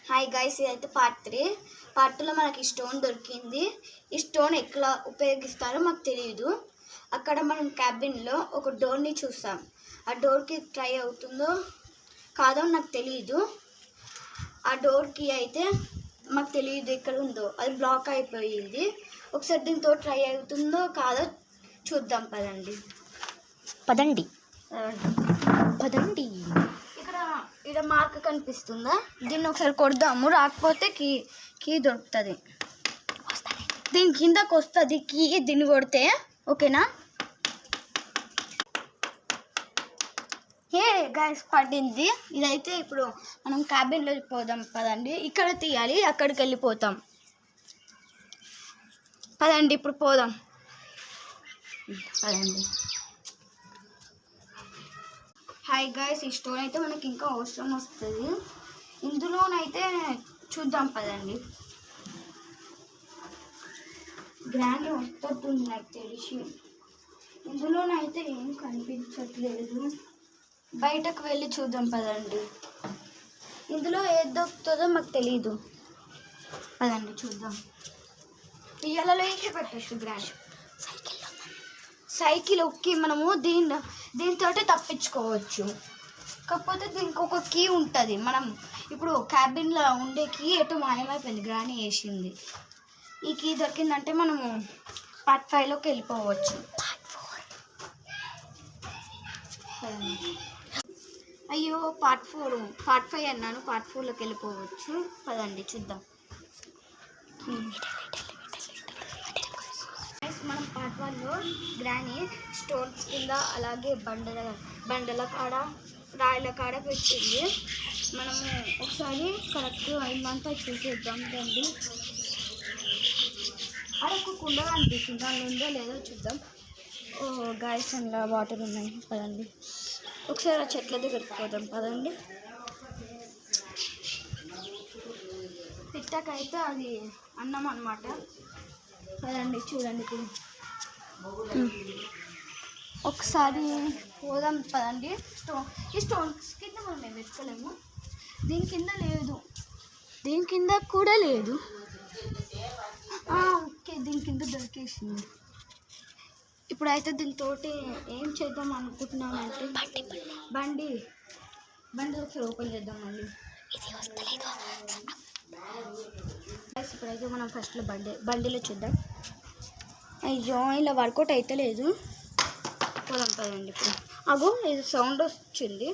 Hi guys, ఇదైతే part 3. Part 2లో మనకి స్టోన్ దొరికింది. ఈ స్టోన్ ఎట్లా ఉపయోగిస్తారో మాకు తెలియదు. అక్కడ మనం క్యాబిన్లో ఒక డోర్ని చూసాం. ఆ డోర్కి ట్రై అవుతుందో కాదో నాకు తెలియదు. ఆ డోర్కి అయితే మాకు తెలియదు ఎక్కడ ఉందో, అది బ్లాక్ అయిపోయింది. ఒకసారి దీంతో ట్రై అవుతుందో కాదో చూద్దాం. పదండి. ఇక్కడ మార్క్ కనిపిస్తుందా? దీన్ని ఒకసారి కొడదాము. రాకపోతే కీ దొరుకుతుంది. దీని కిందకు వస్తుంది కీ. దీన్ని కొడితే ఓకేనా? గైస్ పడింది. ఇదైతే ఇప్పుడు మనం క్యాబిన్లో పోదాం. పదండి. ఇక్కడ తీయాలి, అక్కడికి వెళ్ళిపోతాం. పదండి, ఇప్పుడు పోదాం. పదండి. హాయ్ గైస్, ఈ స్టోన్ అయితే మనకి ఇంకా అవసరం వస్తుంది. ఇందులోనైతే చూద్దాం. పదండి. గ్రాండ్ వస్తుంది నాకు తెలిసి. ఇందులోనైతే ఏం కనిపించట్లేదు. బయటకు వెళ్ళి చూద్దాం. పదండి. ఇందులో ఏది దొరుకుతుందో మాకు తెలీదు. పదండి చూద్దాం. ఇయ్యాలలో వేసి పెట్టచ్చు. గ్రాండ్ సైకిల్ ఒక్కి మనము దీంతో తప్పించుకోవచ్చు. కాకపోతే దీనికి ఒక కీ ఉంటుంది. మనం ఇప్పుడు క్యాబిన్లో ఉండే కీ ఎటు మాయమైపోయింది. గ్రాని వేసింది. ఈ కీ దొరికిందంటే మనము పార్ట్ 5లోకి వెళ్ళిపోవచ్చు. అయ్యో, పార్ట్ 5 అన్నాను. పార్ట్ 4లోకి వెళ్ళిపోవచ్చు. పదండి చూద్దాం. మనం పార్ట్ 1లో గ్రాని స్టోన్స్ కింద అలాగే బండల కాడ రాయిల కాడ పెట్టింది. మనము ఒకసారి కరెక్ట్ అయిందంతా చూసేద్దాం. రండి. అక్కడ కుండ అనిపిస్తుంది. దానిలో ఉందో లేదో చూద్దాం. గాయస్, అందులో వాటర్ ఉన్నాయి. పదండి. ఒకసారి ఆ చెట్ల దగ్గరికి పోదాం. పదండి. పిట్టకైతే అది అన్నం అన్నమాట. పదండి చూడండి. ఒకసారి పోదాం. పదండి. ఈ స్టోన్స్ కింద మనం వెతకలేము. దీని కింద లేదు, దీని కింద కూడా లేదు. ఓకే, దీని కింద దొరికేసింది. ఇప్పుడైతే దీంతో ఏం చేద్దాం అనుకుంటున్నామంటే బండి ఒకసారి ఓపెన్ చేద్దాం. మళ్ళీ ఇప్పుడైతే మనం ఫస్ట్లో బండిలో చూద్దాం. అయ్యో, ఇలా వర్కౌట్ అయితే లేదు. పోదాం. పదండి. ఇప్పుడు అగో ఇది సౌండ్ వచ్చింది.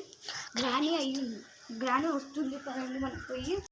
గ్రాని వస్తుంది. పదండి మనం పోయి